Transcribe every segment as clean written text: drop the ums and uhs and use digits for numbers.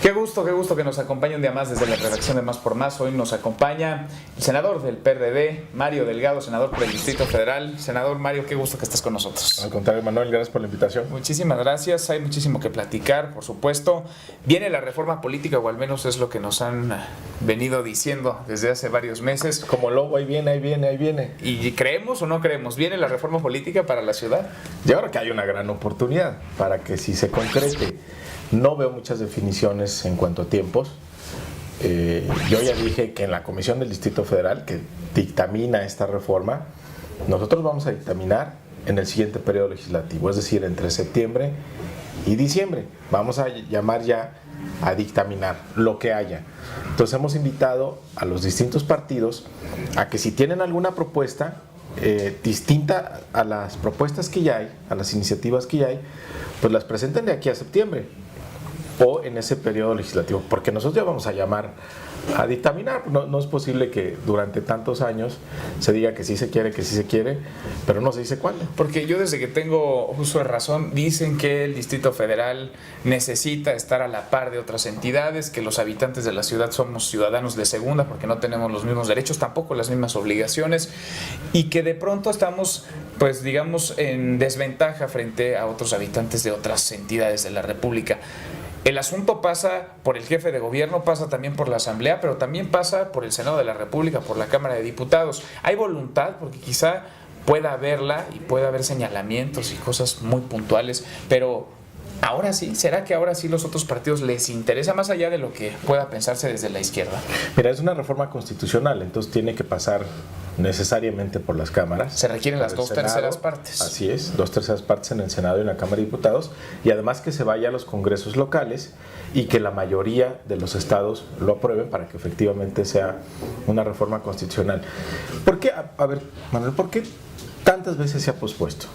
Qué gusto que nos acompañe un día más desde la redacción de Más por Más. Hoy nos acompaña el senador del PRD, Mario Delgado, senador por el Distrito Federal. Senador Mario, qué gusto que estés con nosotros. Al contrario, Manuel, gracias por la invitación. Muchísimas gracias, hay muchísimo que platicar, por supuesto. Viene la reforma política, o al menos es lo que nos han venido diciendo desde hace varios meses. Como lobo, ahí viene, ahí viene, ahí viene. ¿Y creemos o no creemos? ¿Viene la reforma política para la ciudad? Yo creo que hay una gran oportunidad para que si se concrete. No veo muchas definiciones en cuanto a tiempos. Yo ya dije que en la Comisión del Distrito Federal, que dictamina esta reforma, nosotros vamos a dictaminar en el siguiente periodo legislativo, es decir, entre septiembre y diciembre. Vamos a llamar ya a dictaminar lo que haya. Entonces hemos invitado a los distintos partidos a que si tienen alguna propuesta distinta a las propuestas que ya hay, a las iniciativas que ya hay, pues las presenten de aquí a septiembre o en ese periodo legislativo, porque nosotros ya vamos a llamar a dictaminar. No es posible que durante tantos años se diga que sí se quiere, pero no se dice cuándo. Porque yo desde que tengo uso de razón, dicen que el Distrito Federal necesita estar a la par de otras entidades, que los habitantes de la ciudad somos ciudadanos de segunda porque no tenemos los mismos derechos, tampoco las mismas obligaciones, y que de pronto estamos, pues digamos, en desventaja frente a otros habitantes de otras entidades de la República. El asunto pasa por el jefe de gobierno, pasa también por la Asamblea, pero también pasa por el Senado de la República, por la Cámara de Diputados. Hay voluntad, porque quizá pueda haberla y pueda haber señalamientos y cosas muy puntuales, pero ahora sí, ¿será que ahora sí los otros partidos les interesa más allá de lo que pueda pensarse desde la izquierda? Mira, es una reforma constitucional, entonces tiene que pasar necesariamente por las cámaras. Se requieren las dos terceras partes. Así es, 2/3 partes en el Senado y en la Cámara de Diputados, y además que se vaya a los congresos locales y que la mayoría de los estados lo aprueben para que efectivamente sea una reforma constitucional. ¿Por qué, a ver, Manuel, por qué tantas veces se ha pospuesto?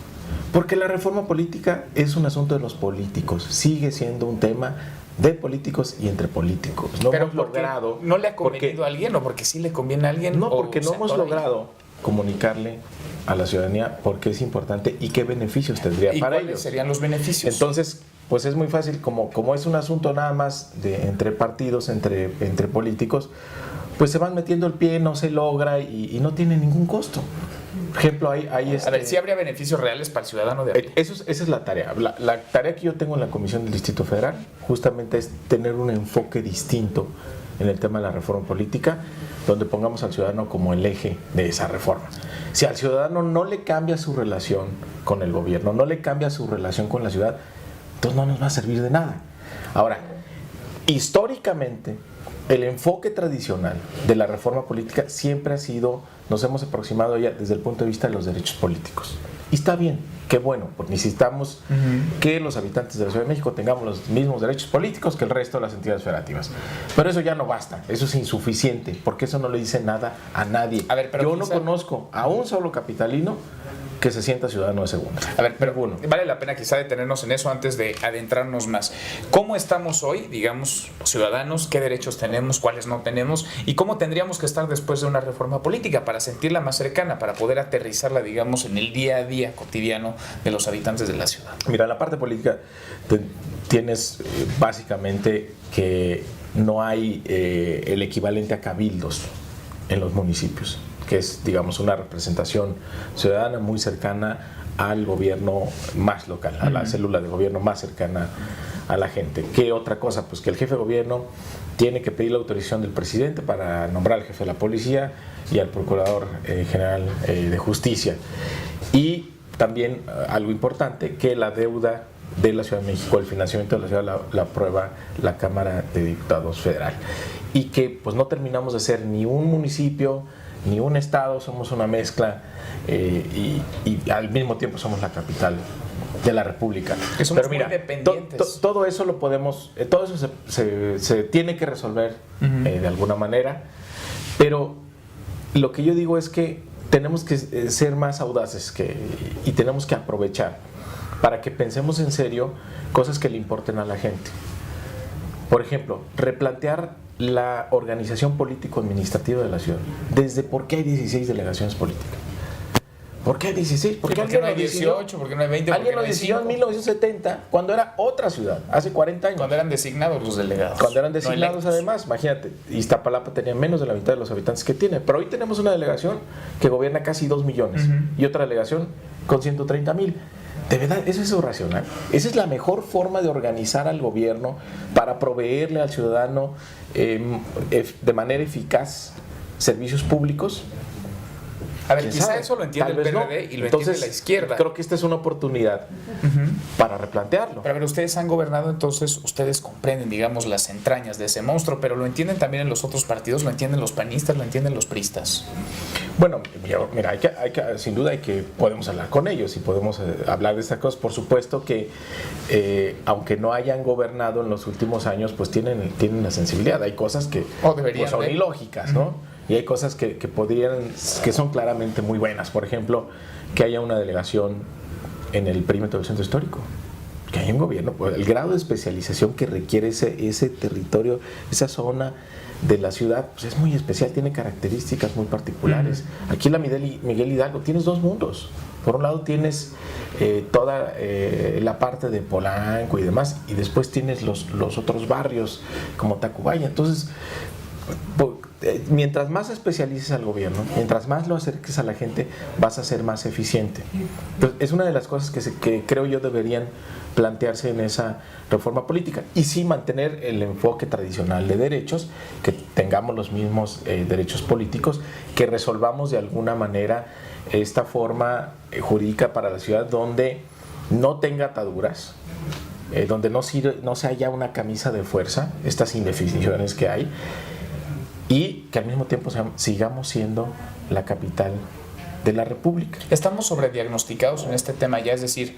Porque la reforma política es un asunto de los políticos, sigue siendo un tema de políticos y entre políticos. No hemos logrado. ¿No le ha convenido a alguien o porque sí le conviene a alguien? No, porque no hemos logrado comunicarle a la ciudadanía por qué es importante y qué beneficios tendría para ellos. ¿Cuáles serían los beneficios? Entonces, pues es muy fácil, como es un asunto nada más de entre partidos, entre políticos, pues se van metiendo el pie, no se logra y no tiene ningún costo. Por ejemplo, hay A ver, ¿sí habría beneficios reales para el ciudadano de aquí? Esa es la tarea. La tarea que yo tengo en la Comisión del Distrito Federal justamente es tener un enfoque distinto en el tema de la reforma política, donde pongamos al ciudadano como el eje de esa reforma. Si al ciudadano no le cambia su relación con el gobierno, no le cambia su relación con la ciudad, entonces no nos va a servir de nada. Ahora, históricamente, el enfoque tradicional de la reforma política siempre ha sido, nos hemos aproximado ya desde el punto de vista de los derechos políticos. Y está bien, qué bueno, porque necesitamos que los habitantes de la Ciudad de México tengamos los mismos derechos políticos que el resto de las entidades federativas. Pero eso ya no basta, eso es insuficiente, porque eso no le dice nada a nadie. A ver, pero yo no conozco a un solo capitalino que se sienta ciudadano de segunda. A ver, pero vale la pena quizá detenernos en eso antes de adentrarnos más. ¿Cómo estamos hoy, digamos, ciudadanos? ¿Qué derechos tenemos? ¿Cuáles no tenemos? ¿Y cómo tendríamos que estar después de una reforma política para sentirla más cercana, para poder aterrizarla, digamos, en el día a día cotidiano de los habitantes de la ciudad? Mira, en la parte política tienes básicamente que no hay el equivalente a cabildos en los municipios, que es, digamos, una representación ciudadana muy cercana al gobierno más local, a la célula de gobierno más cercana a la gente. ¿Qué otra cosa? Pues que el jefe de gobierno tiene que pedir la autorización del presidente para nombrar al jefe de la policía y al procurador general de justicia. Y también algo importante, que la deuda de la Ciudad de México, el financiamiento de la ciudad la aprueba la Cámara de Diputados Federal. Y que pues no terminamos de ser ni un municipio ni un estado, somos una mezcla y al mismo tiempo somos la capital de la República. Que somos muy independientes. Todo eso lo podemos, todo eso se tiene que resolver de alguna manera, pero lo que yo digo es que tenemos que ser más audaces y tenemos que aprovechar para que pensemos en serio cosas que le importen a la gente. Por ejemplo, replantear la organización político-administrativa de la ciudad. Desde por qué hay 16 delegaciones políticas. ¿Por qué 16? ¿Por qué no hay 18? ¿Por qué no hay 20? Alguien lo decidió en 1970, cuando era otra ciudad, hace 40 años. Cuando eran designados los delegados. Cuando eran designados, además, imagínate, Iztapalapa tenía menos de la mitad de los habitantes que tiene, pero hoy tenemos una delegación que gobierna casi 2 millones y otra delegación con 130,000. De verdad, eso es irracional. Esa es la mejor forma de organizar al gobierno para proveerle al ciudadano de manera eficaz servicios públicos. A ver, quizá eso lo entiende el PRD y lo entiende la izquierda. Creo que esta es una oportunidad para replantearlo. Pero a ver, ustedes han gobernado, entonces ustedes comprenden, digamos, las entrañas de ese monstruo, pero lo entienden también en los otros partidos, lo entienden los panistas, lo entienden los priistas. Bueno, mira, sin duda podemos hablar con ellos y podemos hablar de estas cosas. Por supuesto que, aunque no hayan gobernado en los últimos años, pues tienen la sensibilidad. Hay cosas que pues, son ilógicas, ¿no? Y hay cosas que son claramente muy buenas. Por ejemplo, que haya una delegación en el perímetro del centro histórico. Que haya un gobierno. Pues, el grado de especialización que requiere ese territorio, esa zona de la ciudad, pues es muy especial, tiene características muy particulares. Aquí en la Miguel Hidalgo tienes dos mundos. Por un lado tienes toda la parte de Polanco y demás, y después tienes los otros barrios como Tacubaya. Entonces, mientras más especialices al gobierno, mientras más lo acerques a la gente, vas a ser más eficiente. Entonces, es una de las cosas que creo yo deberían plantearse en esa reforma política, y sí mantener el enfoque tradicional de derechos, que tengamos los mismos derechos políticos, que resolvamos de alguna manera esta forma jurídica para la ciudad donde no tenga ataduras, donde no se haya una camisa de fuerza, estas indefiniciones que hay, y que al mismo tiempo sigamos siendo la capital de la República. Estamos sobrediagnosticados en este tema ya, es decir,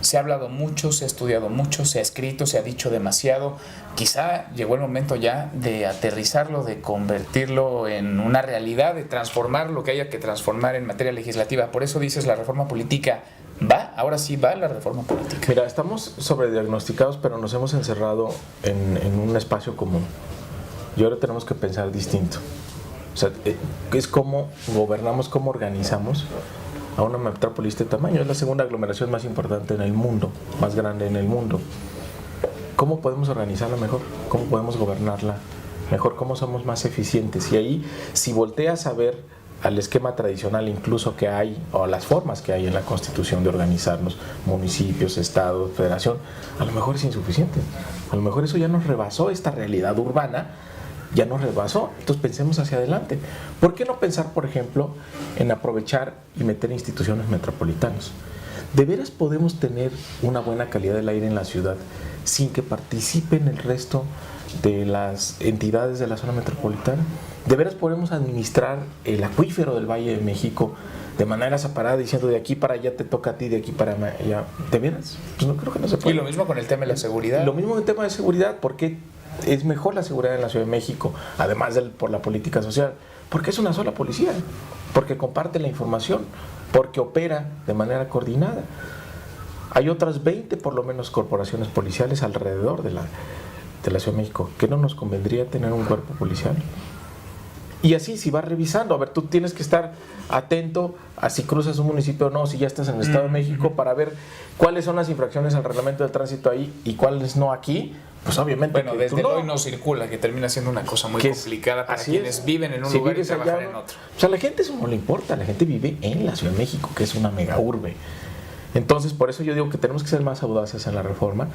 se ha hablado mucho, se ha estudiado mucho, se ha escrito, se ha dicho demasiado. Quizá llegó el momento ya de aterrizarlo, de convertirlo en una realidad, de transformar lo que haya que transformar en materia legislativa. Por eso dices, la reforma política va, ahora sí va la reforma política. Mira, estamos sobrediagnosticados, pero nos hemos encerrado en un espacio común. Y ahora tenemos que pensar distinto. O sea, es cómo gobernamos, cómo organizamos a una metrópolis de tamaño. Es la segunda aglomeración más importante en el mundo, más grande en el mundo. ¿Cómo podemos organizarla mejor? ¿Cómo podemos gobernarla mejor? ¿Cómo somos más eficientes? Y ahí, si volteas a ver al esquema tradicional incluso que hay, o a las formas que hay en la Constitución de organizarnos, municipios, estados, federación, a lo mejor es insuficiente. A lo mejor eso ya nos rebasó, esta realidad urbana ya nos rebasó. Entonces pensemos hacia adelante. ¿Por qué no pensar, por ejemplo, en aprovechar y meter instituciones metropolitanas? ¿De veras podemos tener una buena calidad del aire en la ciudad sin que participen el resto de las entidades de la zona metropolitana? ¿De veras podemos administrar el acuífero del Valle de México de manera separada, diciendo de aquí para allá te toca a ti, de aquí para allá? ¿De veras? Pues no, creo que no se puede. Y lo mismo con el tema de la seguridad. Lo mismo con el tema de seguridad. ¿Por qué es mejor la seguridad en la Ciudad de México, además por la política social? Porque es una sola policía, porque comparte la información, porque opera de manera coordinada. Hay otras 20 por lo menos corporaciones policiales alrededor de la Ciudad de México. ¿Qué no nos convendría tener un cuerpo policial? Y así, si vas revisando, a ver, tú tienes que estar atento a si cruzas un municipio o no, si ya estás en el Estado de México, para ver cuáles son las infracciones al reglamento del tránsito ahí y cuáles no aquí. Pues obviamente. Bueno, desde hoy no circula, que termina siendo una cosa muy complicada para quienes viven en un lugar y trabajan en otro. O sea, a la gente eso no le importa, la gente vive en la Ciudad de México, que es una mega urbe. Entonces, por eso yo digo que tenemos que ser más audaces en la reforma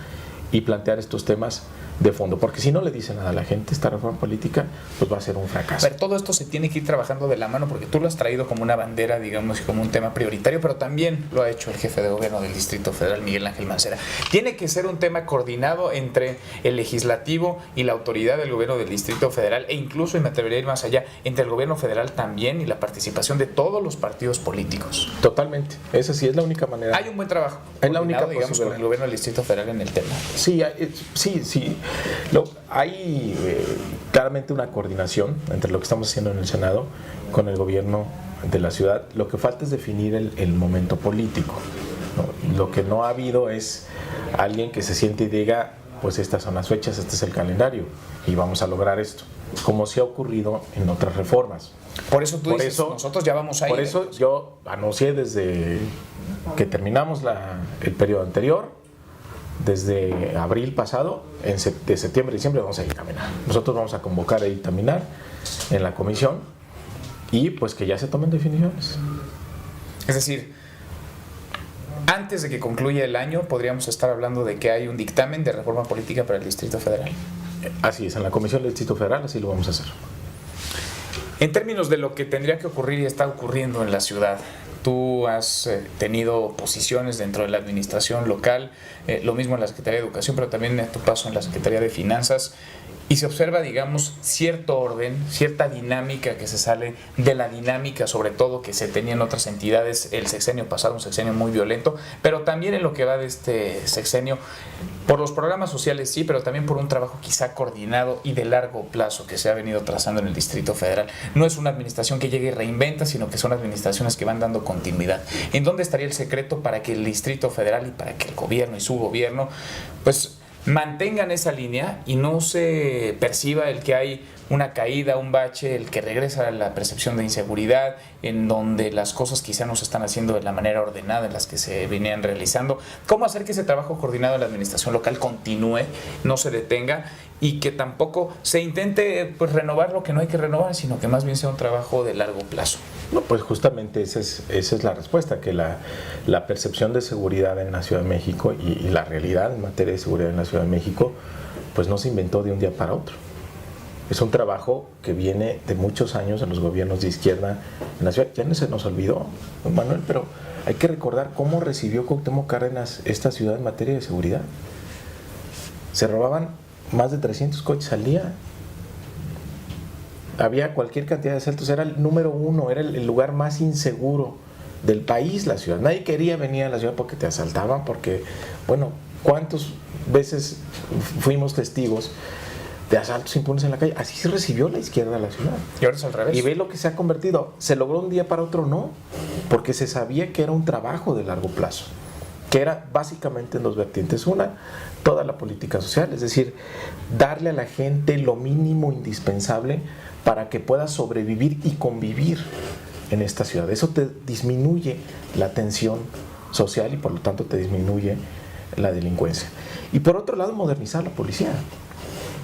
y plantear estos temas de fondo, porque si no le dice nada a la gente, esta reforma política pues va a ser un fracaso. Pero todo esto se tiene que ir trabajando de la mano, porque tú lo has traído como una bandera, digamos, como un tema prioritario, pero también lo ha hecho el jefe de gobierno del Distrito Federal, Miguel Ángel Mancera. Tiene que ser un tema coordinado entre el legislativo y la autoridad del gobierno del Distrito Federal, e incluso, y me atrevería a ir más allá, entre el gobierno federal también y la participación de todos los partidos políticos. Totalmente, esa sí es la única manera. Hay un buen trabajo, es la única, digamos, con el gobierno del Distrito Federal en el tema. Sí, sí. Hay claramente una coordinación entre lo que estamos haciendo en el Senado con el gobierno de la ciudad. Lo que falta es definir el momento político, ¿no? Lo que no ha habido es alguien que se siente y diga: pues estas son las fechas, este es el calendario y vamos a lograr esto, como se ha ocurrido en otras reformas. Por eso tú dices, nosotros ya vamos a ir. Por eso yo anuncié desde que terminamos el periodo anterior, desde abril pasado, de septiembre a diciembre vamos a dictaminar. Nosotros vamos a convocar a dictaminar en la comisión y pues que ya se tomen definiciones. Es decir, antes de que concluya el año podríamos estar hablando de que hay un dictamen de reforma política para el Distrito Federal. Así es, en la Comisión del Distrito Federal así lo vamos a hacer. En términos de lo que tendría que ocurrir y está ocurriendo en la ciudad, tú has tenido posiciones dentro de la administración local, lo mismo en la Secretaría de Educación, pero también en tu paso en la Secretaría de Finanzas, y se observa, digamos, cierto orden, cierta dinámica que se sale de la dinámica, sobre todo, que se tenía en otras entidades el sexenio pasado, un sexenio muy violento, pero también en lo que va de este sexenio, por los programas sociales sí, pero también por un trabajo quizá coordinado y de largo plazo que se ha venido trazando en el Distrito Federal. No es una administración que llegue y reinventa, sino que son administraciones que van dando continuidad. ¿En dónde estaría el secreto para que el Distrito Federal y para que el gobierno y su gobierno, pues, mantengan esa línea y no se perciba el que hay una caída, un bache, el que regresa a la percepción de inseguridad, en donde las cosas quizá no se están haciendo de la manera ordenada en las que se venían realizando? ¿Cómo hacer que ese trabajo coordinado de la administración local continúe, no se detenga y que tampoco se intente, pues, renovar lo que no hay que renovar, sino que más bien sea un trabajo de largo plazo? No, pues justamente esa es la respuesta, que la percepción de seguridad en la Ciudad de México y la realidad en materia de seguridad en la Ciudad de México, pues no se inventó de un día para otro. Es un trabajo que viene de muchos años en los gobiernos de izquierda en la ciudad. Ya no se nos olvidó, Manuel, pero hay que recordar cómo recibió Cuauhtémoc Cárdenas esta ciudad en materia de seguridad. Se robaban más de 300 coches al día. Había cualquier cantidad de asaltos, era el número uno, era el lugar más inseguro del país, la ciudad. Nadie quería venir a la ciudad porque te asaltaban, porque, bueno, ¿cuántas veces fuimos testigos de asaltos impunes en la calle? Así se recibió la izquierda a la ciudad. Y ahora es al revés. Y ve lo que se ha convertido. ¿Se logró un día para otro? No, porque se sabía que era un trabajo de largo plazo, que era básicamente en dos vertientes. Una, toda la política social, es decir, darle a la gente lo mínimo indispensable para que pueda sobrevivir y convivir en esta ciudad. Eso te disminuye la tensión social y por lo tanto te disminuye la delincuencia. Y por otro lado, modernizar la policía.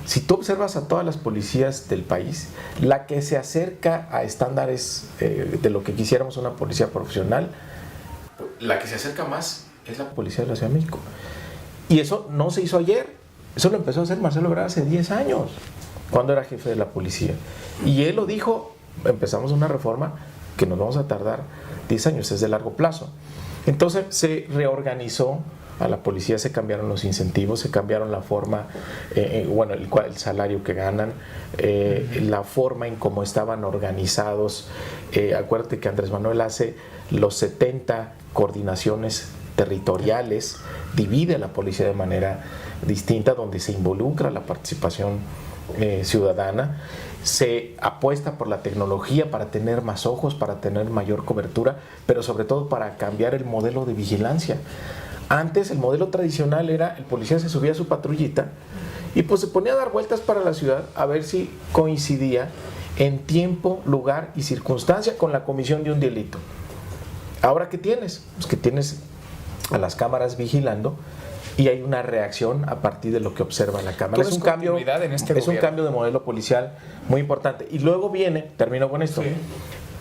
Si tú observas a todas las policías del país, la que se acerca a estándares de lo que quisiéramos una policía profesional, la que se acerca más es la policía de la Ciudad de México. Y eso no se hizo ayer, eso lo empezó a hacer Marcelo Ebrard hace 10 años, cuando era jefe de la policía. Y él lo dijo, empezamos una reforma que nos vamos a tardar 10 años, es de largo plazo. Entonces se reorganizó a la policía, se cambiaron los incentivos, se cambiaron la forma, el salario que ganan, la forma en cómo estaban organizados. Acuérdate que Andrés Manuel hace los 70 coordinaciones territoriales, divide a la policía de manera distinta, donde se involucra la participación ciudadana, se apuesta por la tecnología para tener más ojos, para tener mayor cobertura, pero sobre todo para cambiar el modelo de vigilancia. Antes el modelo tradicional era el policía se subía a su patrullita y pues se ponía a dar vueltas para la ciudad a ver si coincidía en tiempo, lugar y circunstancia con la comisión de un delito. ¿Ahora qué tienes? Pues que tienes a las cámaras vigilando y hay una reacción a partir de lo que observa la cámara. Es un cambio de modelo policial muy importante. Y luego viene, termino con esto, sí,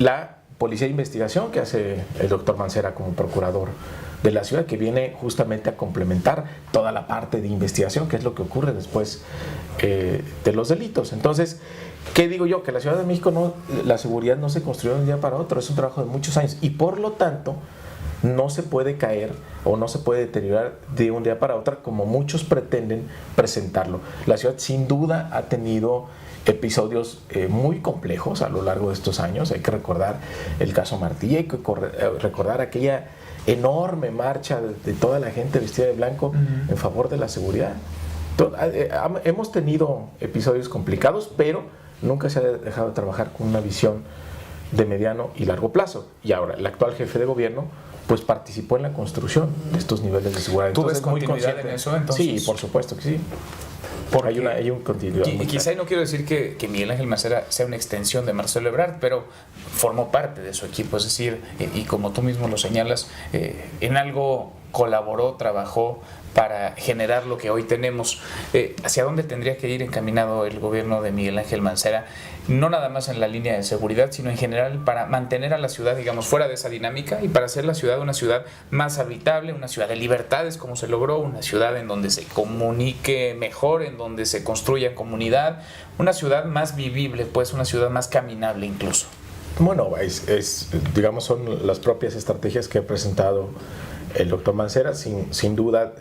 la policía de investigación que hace el doctor Mancera como procurador de la ciudad, que viene justamente a complementar toda la parte de investigación, que es lo que ocurre después de los delitos. Entonces, ¿qué digo yo? Que la Ciudad de México, la seguridad no se construyó de un día para otro, es un trabajo de muchos años y por lo tanto no se puede caer o no se puede deteriorar de un día para otro como muchos pretenden presentarlo. La ciudad sin duda ha tenido episodios muy complejos a lo largo de estos años. Hay que recordar el caso Martí, hay que recordar aquella enorme marcha de toda la gente vestida de blanco en favor de la seguridad. Hemos tenido episodios complicados, pero nunca se ha dejado de trabajar con una visión de mediano y largo plazo. Y ahora, el actual jefe de gobierno pues participó en la construcción de estos niveles de seguridad. ¿Tú ves Entonces, muy continuidad consciente en eso, entonces? Sí, por supuesto que sí. Hay un continuidad. Y quizá no quiero decir que Miguel Ángel Mancera sea una extensión de Marcelo Ebrard, pero formó parte de su equipo, es decir, y como tú mismo lo señalas, en algo colaboró, trabajó para generar lo que hoy tenemos. ¿Hacia dónde tendría que ir encaminado el gobierno de Miguel Ángel Mancera? No nada más en la línea de seguridad, sino en general para mantener a la ciudad, digamos, fuera de esa dinámica y para hacer la ciudad una ciudad más habitable, una ciudad de libertades, como se logró, una ciudad en donde se comunique mejor, en donde se construya comunidad, una ciudad más vivible, pues una ciudad más caminable incluso. Bueno, digamos, son las propias estrategias que ha presentado el doctor Mancera. Sin duda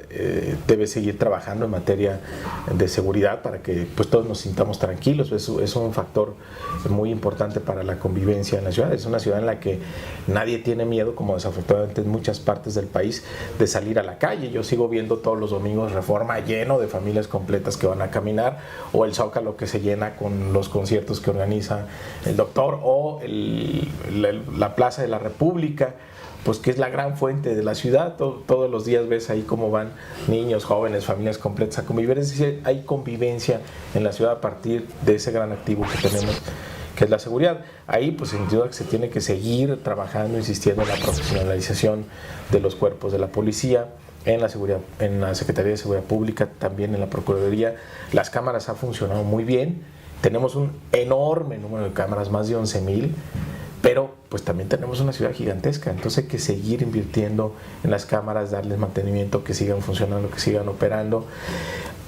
debe seguir trabajando en materia de seguridad para que pues todos nos sintamos tranquilos. Es un factor muy importante para la convivencia en la ciudad. Es una ciudad en la que nadie tiene miedo, como desafortunadamente en muchas partes del país, de salir a la calle. Yo sigo viendo todos los domingos Reforma lleno de familias completas que van a caminar, o el Zócalo que se llena con los conciertos que organiza el doctor, o la Plaza de la República, pues que es la gran fuente de la ciudad. Todos los días ves ahí cómo van niños, jóvenes, familias completas a convivir. Es decir, hay convivencia en la ciudad a partir de ese gran activo que tenemos, que es la seguridad. Ahí pues sin duda que se tiene que seguir trabajando, insistiendo en la profesionalización de los cuerpos de la policía, en la seguridad, en la Secretaría de Seguridad Pública, también en la Procuraduría. Las cámaras han funcionado muy bien. Tenemos un enorme número de cámaras, más de 11,000. Pero pues también tenemos una ciudad gigantesca, entonces hay que seguir invirtiendo en las cámaras, darles mantenimiento, que sigan funcionando, que sigan operando.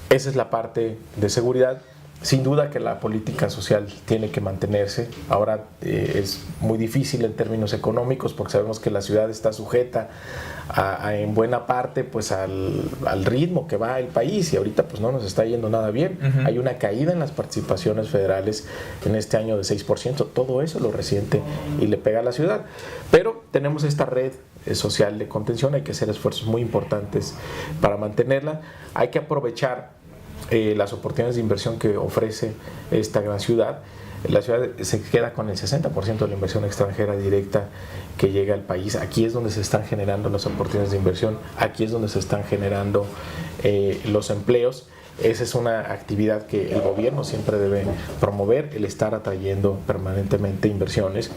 Esa es la parte de seguridad. Sin duda que la política social tiene que mantenerse. Ahora es muy difícil en términos económicos porque sabemos que la ciudad está sujeta en buena parte pues al ritmo que va el país, y ahorita pues no nos está yendo nada bien. Uh-huh. Hay una caída en las participaciones federales en este año de 6%. Todo eso lo resiente y le pega a la ciudad. Pero tenemos esta red social de contención. Hay que hacer esfuerzos muy importantes para mantenerla. Hay que aprovechar las oportunidades de inversión que ofrece esta gran ciudad. La ciudad se queda con el 60% de la inversión extranjera directa que llega al país. Aquí es donde se están generando las oportunidades de inversión, aquí es donde se están generando los empleos. Esa es una actividad que el gobierno siempre debe promover, el estar atrayendo permanentemente inversiones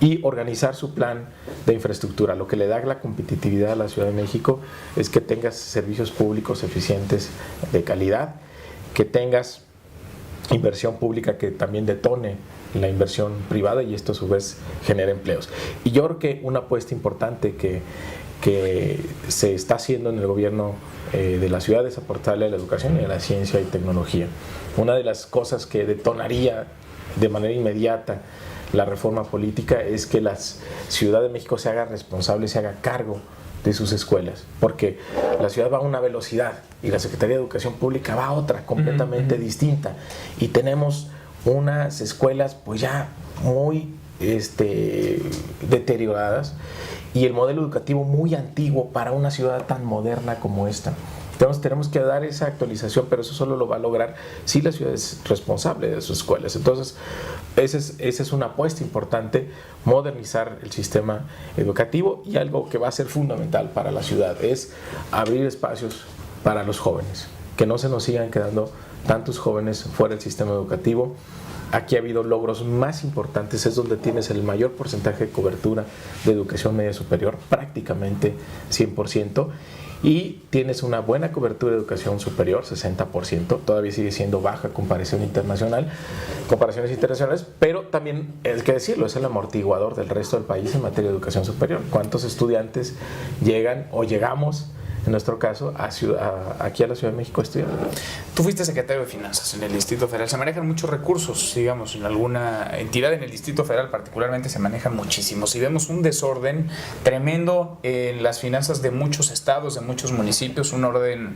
y organizar su plan de infraestructura. Lo que le da la competitividad a la Ciudad de México es que tengas servicios públicos eficientes de calidad, que tengas inversión pública que también detone la inversión privada, y esto a su vez genera empleos. Y yo creo que una apuesta importante que se está haciendo en el gobierno de la ciudad es aportarle a la educación y a la ciencia y tecnología. Una de las cosas que detonaría de manera inmediata la reforma política es que la Ciudad de México se haga responsable, se haga cargo de sus escuelas, porque la ciudad va a una velocidad y la Secretaría de Educación Pública va a otra completamente distinta, y tenemos unas escuelas pues ya muy deterioradas, y el modelo educativo muy antiguo para una ciudad tan moderna como esta. Entonces tenemos que dar esa actualización, pero eso solo lo va a lograr si la ciudad es responsable de sus escuelas. Entonces esa es una apuesta importante, modernizar el sistema educativo, y algo que va a ser fundamental para la ciudad es abrir espacios para los jóvenes, que no se nos sigan quedando tantos jóvenes fuera del sistema educativo. Aquí ha habido logros más importantes, es donde tienes el mayor porcentaje de cobertura de educación media superior, prácticamente 100%, y tienes una buena cobertura de educación superior, 60%, todavía sigue siendo baja comparaciones internacionales, pero también hay que decirlo, es el amortiguador del resto del país en materia de educación superior. ¿Cuántos estudiantes llegan o llegamos, en nuestro caso, aquí a la Ciudad de México a estudiar? Tú fuiste secretario de Finanzas en el Distrito Federal. Se manejan muchos recursos, digamos, en alguna entidad, en el Distrito Federal particularmente se manejan muchísimos, y vemos un desorden tremendo en las finanzas de muchos estados, de muchos municipios, un orden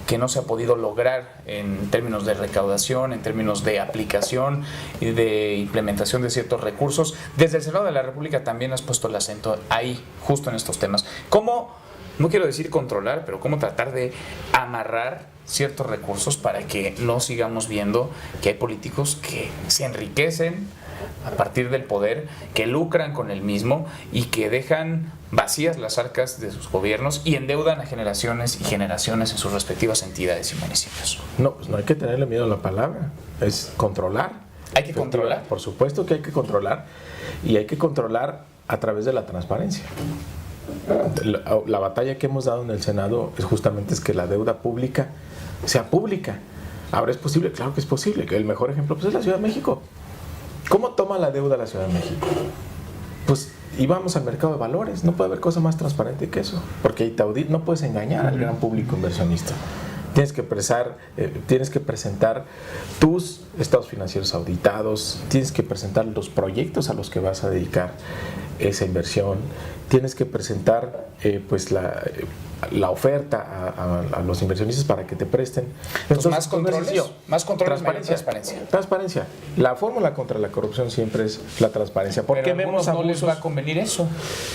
que no se ha podido lograr en términos de recaudación, en términos de aplicación y de implementación de ciertos recursos. Desde el Senado de la República también has puesto el acento ahí, justo en estos temas. ¿Cómo, no quiero decir controlar, pero cómo tratar de amarrar ciertos recursos para que no sigamos viendo que hay políticos que se enriquecen a partir del poder, que lucran con el mismo y que dejan vacías las arcas de sus gobiernos y endeudan a generaciones y generaciones en sus respectivas entidades y municipios. No, pues no hay que tenerle miedo a la palabra, es controlar. ¿Hay que controlar? Por supuesto que hay que controlar, y hay que controlar a través de la transparencia. La batalla que hemos dado en el Senado es que la deuda pública sea pública. Ahora, ¿es posible? Claro que es posible. El mejor ejemplo pues, es la Ciudad de México. ¿Cómo toma la deuda la Ciudad de México? Pues íbamos al mercado de valores. No puede haber cosa más transparente que eso, porque no puedes engañar al gran público inversionista. Tienes que presentar tus estados financieros auditados, tienes que presentar los proyectos a los que vas a dedicar esa inversión, tienes que presentar pues la oferta a los inversionistas para que te presten. Entonces, más controles, transparencia. Transparencia. La fórmula contra la corrupción siempre es la transparencia. ¿Por qué vemos abusos? No les va a convenir eso,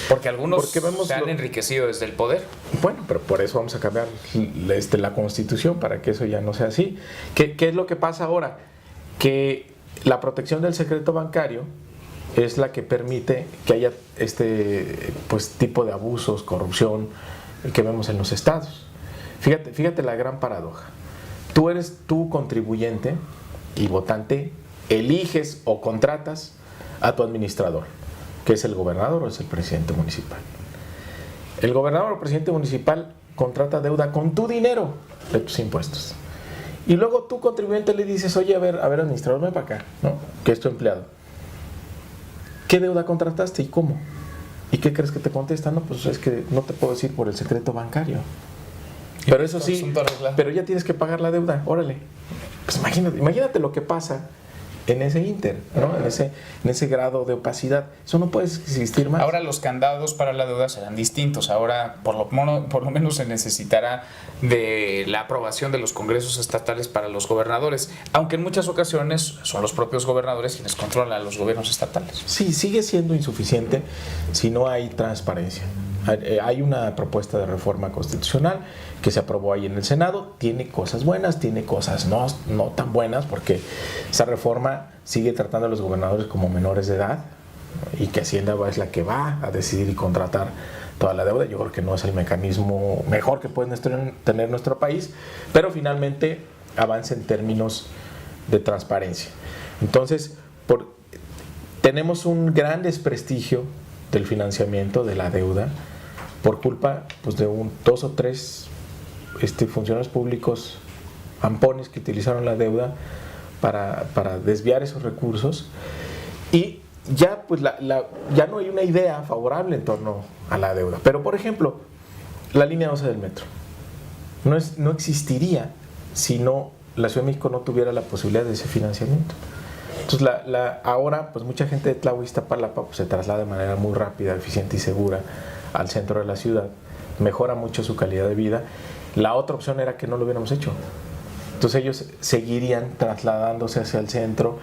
porque algunos se han enriquecido desde el poder. Bueno, pero por eso vamos a cambiar la Constitución para que eso ya no sea así. ¿Qué es lo que pasa ahora? Que la protección del secreto bancario es la que permite que haya pues tipo de abusos, corrupción que vemos en los estados. Fíjate la gran paradoja. Tú contribuyente y votante, eliges o contratas a tu administrador, que es el gobernador o es el presidente municipal. El gobernador o presidente municipal contrata deuda con tu dinero de tus impuestos. Y luego tú, contribuyente, le dices, oye, a ver, administrador, ven para acá, ¿no? Que es tu empleado. ¿Qué deuda contrataste y cómo? ¿Y qué crees que te contesta? No, pues es que no te puedo decir por el secreto bancario. Pero eso sí, pero ya tienes que pagar la deuda, órale. Pues imagínate lo que pasa en ese inter, ¿no? En ese grado de opacidad. Eso no puede existir más. Ahora los candados para la deuda serán distintos. Ahora por lo menos se necesitará de la aprobación de los congresos estatales para los gobernadores, aunque en muchas ocasiones son los propios gobernadores quienes controlan a los gobiernos estatales. Sí, sigue siendo insuficiente si no hay transparencia. Hay una propuesta de reforma constitucional que se aprobó ahí en el Senado, tiene cosas buenas, tiene cosas no tan buenas, porque esa reforma sigue tratando a los gobernadores como menores de edad, y que Hacienda es la que va a decidir y contratar toda la deuda. Yo creo que no es el mecanismo mejor que puede tener nuestro país, pero finalmente avanza en términos de transparencia. Entonces, tenemos un gran desprestigio del financiamiento de la deuda por culpa pues, de dos o tres funcionarios públicos ampones que utilizaron la deuda para desviar esos recursos, y ya pues ya no hay una idea favorable en torno a la deuda. Pero por ejemplo, la línea 12 del metro no existiría si la Ciudad de México no tuviera la posibilidad de ese financiamiento. Entonces ahora pues mucha gente de Tláhuac y Iztapalapa pues, se traslada de manera muy rápida, eficiente y segura al centro de la ciudad, mejora mucho su calidad de vida. La otra opción era que no lo hubiéramos hecho. Entonces ellos seguirían trasladándose hacia el centro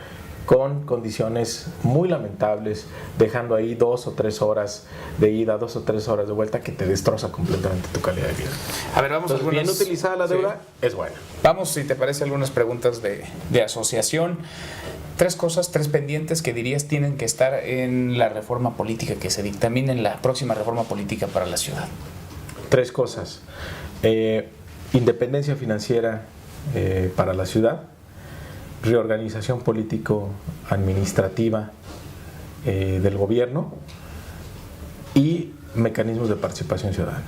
con condiciones muy lamentables, dejando ahí 2 o 3 horas de ida, 2 o 3 horas de vuelta, que te destroza completamente tu calidad de vida. A ver, vamos. Entonces, bien utilizada la deuda, sí, es buena. Vamos, si te parece, algunas preguntas de asociación. 3 cosas, 3 pendientes que dirías tienen que estar en la reforma política que se dictamine en la próxima reforma política para la ciudad. 3 cosas. Independencia financiera para la ciudad, reorganización político-administrativa del gobierno y mecanismos de participación ciudadana.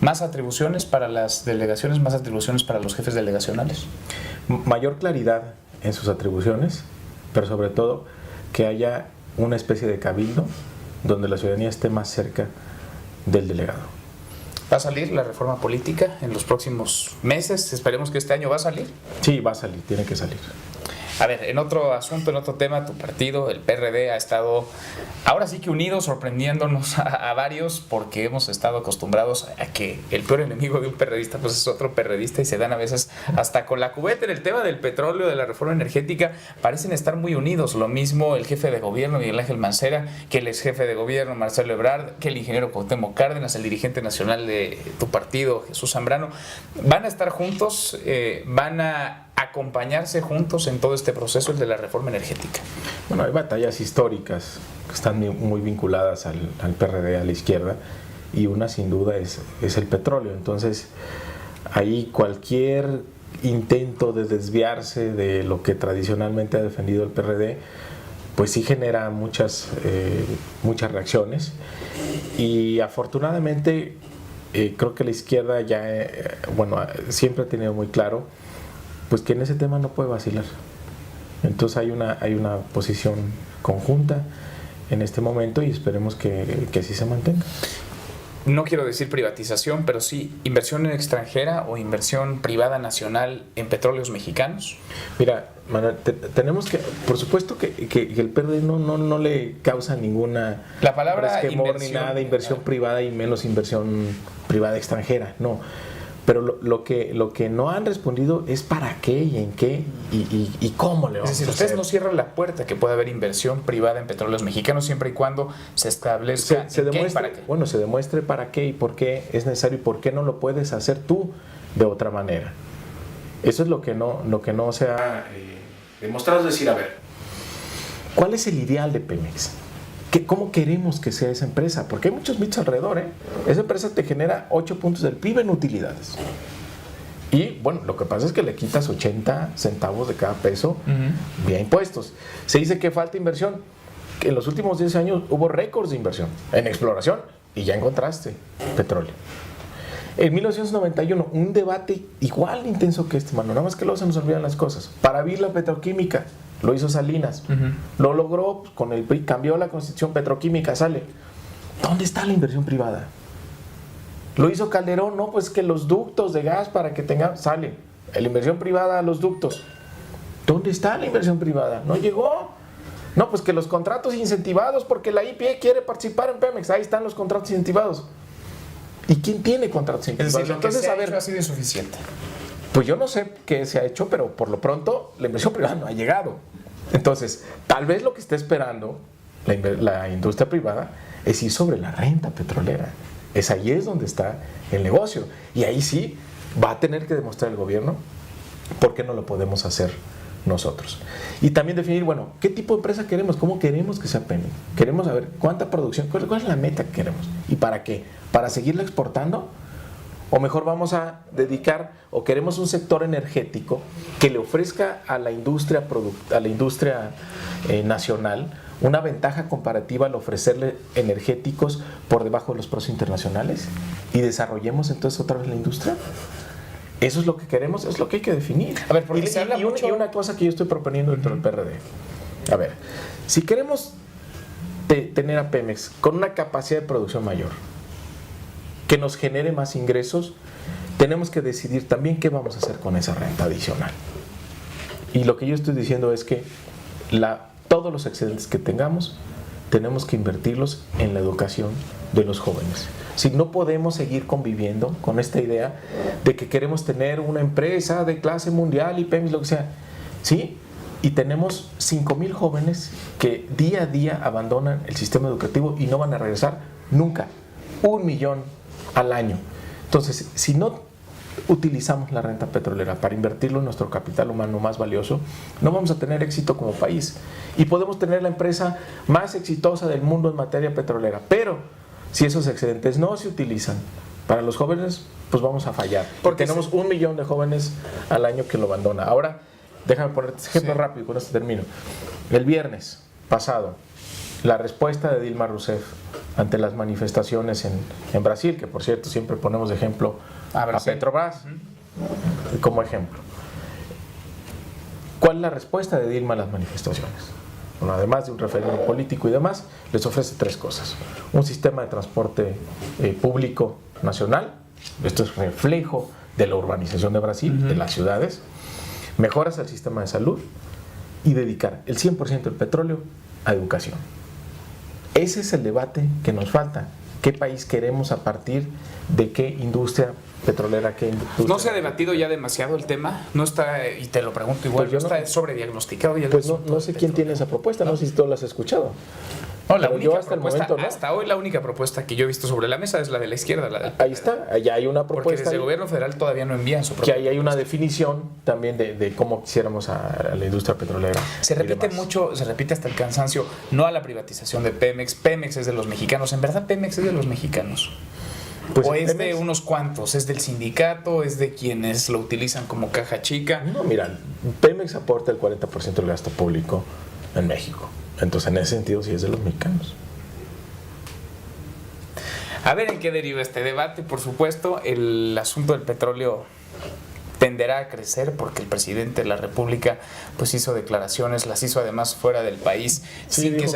¿Más atribuciones para las delegaciones, más atribuciones para los jefes delegacionales? Mayor claridad en sus atribuciones, pero sobre todo que haya una especie de cabildo donde la ciudadanía esté más cerca del delegado. ¿Va a salir la reforma política en los próximos meses? Esperemos que este año va a salir. Sí, va a salir, tiene que salir. A ver, en otro asunto, en otro tema, tu partido, el PRD, ha estado ahora sí que unido, sorprendiéndonos a varios, porque hemos estado acostumbrados a que el peor enemigo de un perredista pues es otro perredista, y se dan a veces hasta con la cubeta. En el tema del petróleo, de la reforma energética, parecen estar muy unidos. Lo mismo el jefe de gobierno, Miguel Ángel Mancera, que el ex jefe de gobierno, Marcelo Ebrard, que el ingeniero Cuauhtémoc Cárdenas, el dirigente nacional de tu partido, Jesús Zambrano. Van a estar juntos, van a acompañarse juntos en todo este proceso, el de la reforma energética? Bueno, hay batallas históricas que están muy vinculadas al PRD, a la izquierda, y una sin duda es el petróleo. Entonces, ahí cualquier intento de desviarse de lo que tradicionalmente ha defendido el PRD, pues sí genera muchas reacciones, y afortunadamente creo que la izquierda ya, siempre ha tenido muy claro pues que en ese tema no puede vacilar. Entonces hay una posición conjunta en este momento y esperemos que así se mantenga. No quiero decir privatización, pero sí inversión extranjera o inversión privada nacional en petróleos mexicanos. Mira, Manuel, tenemos que, por supuesto que el PRD no le causa ninguna la palabra resquemor ni nada de inversión privada y menos inversión privada extranjera, no. Pero lo que no han respondido es para qué y en qué y cómo le vamos a hacer. Es decir, ustedes no cierran la puerta que pueda haber inversión privada en petróleos mexicanos siempre y cuando se establezca se demuestre, para qué. Bueno, se demuestre para qué y por qué es necesario y por qué no lo puedes hacer tú de otra manera. Eso es lo que no se ha demostrado. Es decir, a ver, ¿cuál es el ideal de Pemex? ¿Cómo queremos que sea esa empresa? Porque hay muchos mitos alrededor, Esa empresa te genera 8 puntos del PIB en utilidades. Y bueno, lo que pasa es que le quitas 80 centavos de cada peso vía impuestos. Se dice que falta inversión. En los últimos 10 años hubo récords de inversión en exploración y ya encontraste petróleo. En 1991, un debate igual de intenso que este, mano, nada más que luego se nos olvidan las cosas. Para abrir la petroquímica, lo hizo Salinas. Lo logró con el PRI, cambió la constitución petroquímica, sale. ¿Dónde está la inversión privada? Lo hizo Calderón, no, pues que los ductos de gas para que tengan, sale. La inversión privada a los ductos. ¿Dónde está la inversión privada? No llegó. No, pues que los contratos incentivados, porque la IPE quiere participar en Pemex. Ahí están los contratos incentivados. ¿Y quién tiene contratos incentivados? Es decir, lo que se ha hecho ha sido insuficiente. Pues yo no sé qué se ha hecho, pero por lo pronto la inversión privada no ha llegado. Entonces, tal vez lo que está esperando la industria privada es ir sobre la renta petrolera. Ahí es donde está el negocio. Y ahí sí va a tener que demostrar el gobierno por qué no lo podemos hacer nosotros. Y también definir, bueno, ¿qué tipo de empresa queremos? ¿Cómo queremos que sea Pemex? Queremos saber cuánta producción, cuál es la meta que queremos y para qué. ¿Para seguirla exportando? O mejor vamos a dedicar, o queremos un sector energético que le ofrezca a la industria nacional una ventaja comparativa al ofrecerle energéticos por debajo de los precios internacionales y desarrollemos entonces otra vez la industria. Eso es lo que queremos, es lo que hay que definir. A ver, porque se habla mucho... y una cosa que yo estoy proponiendo dentro del PRD. A ver, si queremos tener a Pemex con una capacidad de producción mayor, que nos genere más ingresos, tenemos que decidir también qué vamos a hacer con esa renta adicional. Y lo que yo estoy diciendo es que todos los excedentes que tengamos, tenemos que invertirlos en la educación de los jóvenes. Si no podemos seguir conviviendo con esta idea de que queremos tener una empresa de clase mundial y Pemex, lo que sea, ¿sí? Y tenemos 5,000 jóvenes que día a día abandonan el sistema educativo y no van a regresar nunca. 1 millón al año. Entonces, si no utilizamos la renta petrolera para invertirlo en nuestro capital humano más valioso, no vamos a tener éxito como país. Y podemos tener la empresa más exitosa del mundo en materia petrolera, pero si esos excedentes no se utilizan para los jóvenes, pues vamos a fallar. Porque tenemos 1 millón de jóvenes al año que lo abandonan. Ahora, déjame poner este ejemplo rápido, con esto termino. El viernes pasado, la respuesta de Dilma Rousseff ante las manifestaciones en Brasil, que por cierto siempre ponemos de ejemplo a Petrobras como ejemplo. ¿Cuál es la respuesta de Dilma a las manifestaciones? Bueno, además de un referéndum político y demás, les ofrece 3 cosas. Un sistema de transporte público nacional, esto es reflejo de la urbanización de Brasil, de las ciudades, mejoras al sistema de salud y dedicar el 100% del petróleo a educación. Ese es el debate que nos falta. ¿Qué país queremos a partir de qué industria petrolera? ¿Qué industria? ¿No se ha debatido ya demasiado el tema? No está, y te lo pregunto igual, pues no está sobrediagnosticado. Pues no sé quién tiene esa propuesta, no sé si tú lo has escuchado. No, la Pero única yo hasta el propuesta, momento, ¿no? hasta hoy la única propuesta que yo he visto sobre la mesa es la de la izquierda, la del Ahí está, allá hay una porque propuesta. desde el gobierno federal todavía no envían su Que propia. ahí hay una definición también de cómo quisiéramos a la industria petrolera. Se y repite demás. mucho, se repite hasta el cansancio, no a la privatización de Pemex. Pemex es de los mexicanos. En verdad, Pemex es de los mexicanos. Pues o es de Pemex- unos cuantos, es del sindicato, es de quienes lo utilizan como caja chica. No, mira, Pemex aporta el 40% del gasto público en México. Entonces, en ese sentido, sí es de los mexicanos. A ver en qué deriva este debate. Por supuesto, el asunto del petróleo tenderá a crecer porque el presidente de la República pues hizo declaraciones, las hizo además fuera del país, Sí, sin que dijo-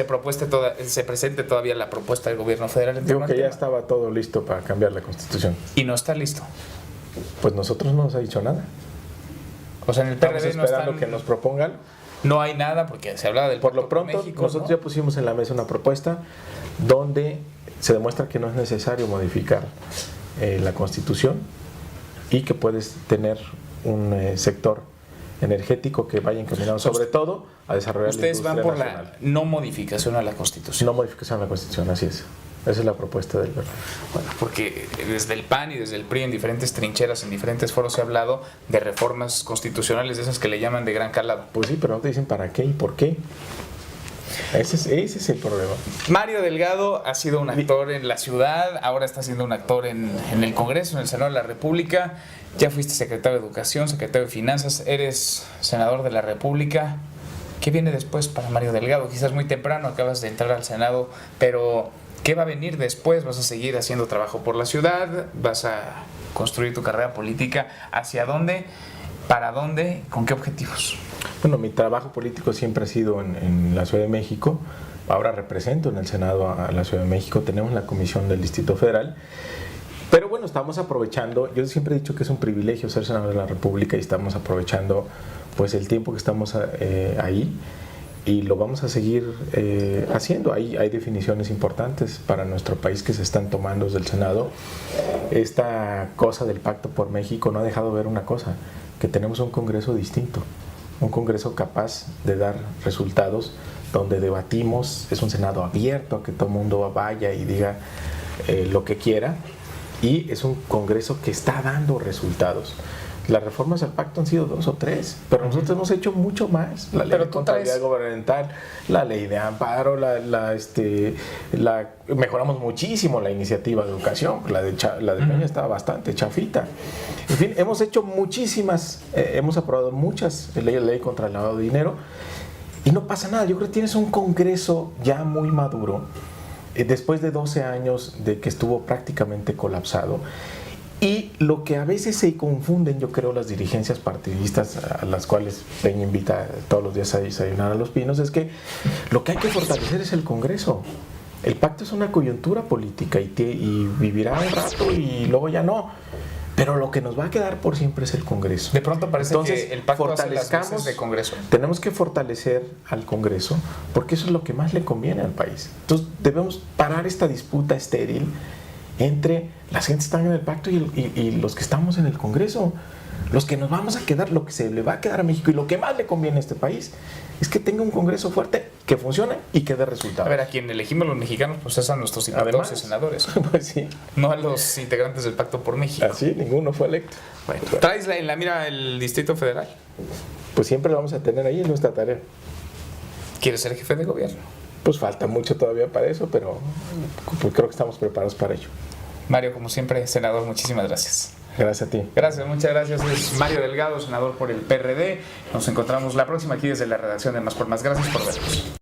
se presente todavía la propuesta del gobierno federal en Digo torno que al ya tema. estaba todo listo para cambiar la Constitución. Y no está listo. Pues nosotros no nos ha dicho nada. O sea, en el Estamos PRD no, esperando están- que nos propongan. no hay nada porque se hablaba del Por Pacto lo pronto, México, nosotros ¿no? ya pusimos en la mesa una propuesta donde se demuestra que no es necesario modificar la Constitución y que puedes tener un sector energético que vaya encaminado sobre todo a desarrollar Ustedes la van industria por nacional. la no modificación a la Constitución. No modificación a la Constitución, así es. Esa es la propuesta del gobierno. Bueno, porque desde el PAN y desde el PRI en diferentes trincheras, en diferentes foros se ha hablado de reformas constitucionales, de esas que le llaman de gran calado. Pues sí, pero no te dicen para qué y por qué. Ese es el problema. Mario Delgado ha sido un actor en la ciudad, ahora está siendo un actor en el Congreso, en el Senado de la República. Ya fuiste secretario de Educación, secretario de Finanzas, eres senador de la República. ¿Qué viene después para Mario Delgado? Quizás muy temprano, acabas de entrar al Senado, pero ¿qué va a venir después? ¿Vas a seguir haciendo trabajo por la ciudad? ¿Vas a construir tu carrera política? ¿Hacia dónde? ¿Para dónde? ¿Con qué objetivos? Bueno, mi trabajo político siempre ha sido en la Ciudad de México. Ahora represento en el Senado a la Ciudad de México. Tenemos la comisión del Distrito Federal. Pero bueno, estamos aprovechando. Yo siempre he dicho que es un privilegio ser senador de la República y estamos aprovechando pues el tiempo que estamos ahí y lo vamos a seguir haciendo. Hay definiciones importantes para nuestro país que se están tomando desde el Senado. Esta cosa del Pacto por México no ha dejado ver una cosa, que tenemos un Congreso distinto, un Congreso capaz de dar resultados, donde debatimos, es un Senado abierto a que todo el mundo vaya y diga lo que quiera, y es un Congreso que está dando resultados. Las reformas al pacto han sido 2 o 3, pero nosotros hemos hecho mucho más. La ley Pero de tú contabilidad traes- gubernamental, la ley de amparo, mejoramos muchísimo la iniciativa de educación. La de Peña estaba bastante chafita. En fin, hemos hecho muchísimas, hemos aprobado muchas ley contra el lavado de dinero y no pasa nada. Yo creo que tienes un Congreso ya muy maduro, después de 12 años de que estuvo prácticamente colapsado. Y lo que a veces se confunden, yo creo, las dirigencias partidistas a las cuales Peña invita todos los días a desayunar a Los Pinos, es que lo que hay que fortalecer es el Congreso. El pacto es una coyuntura política y vivirá un rato y luego ya no. Pero lo que nos va a quedar por siempre es el Congreso. De pronto parece Entonces, que el pacto hace las fortalezcamos- veces de Congreso. Tenemos que fortalecer al Congreso porque eso es lo que más le conviene al país. Entonces debemos parar esta disputa estéril entre las gentes que están en el pacto y los que estamos en el Congreso. Los que nos vamos a quedar, lo que se le va a quedar a México y lo que más le conviene a este país es que tenga un Congreso fuerte, que funcione y que dé resultados. A ver, a quien elegimos los mexicanos, pues es a nuestros diputados Además, y senadores, pues sí, no a los integrantes del Pacto por México. así ninguno fue electo. Bueno, ¿traes en la mira el Distrito Federal? Pues siempre lo vamos a tener ahí en nuestra tarea. ¿Quieres ser jefe de gobierno? Pues falta mucho todavía para eso, pero pues creo que estamos preparados para ello. Mario, como siempre, senador, muchísimas gracias. Gracias a ti. Gracias, muchas gracias. Es Mario Delgado, senador por el PRD. Nos encontramos la próxima aquí desde la redacción de Más por Más. Gracias por vernos.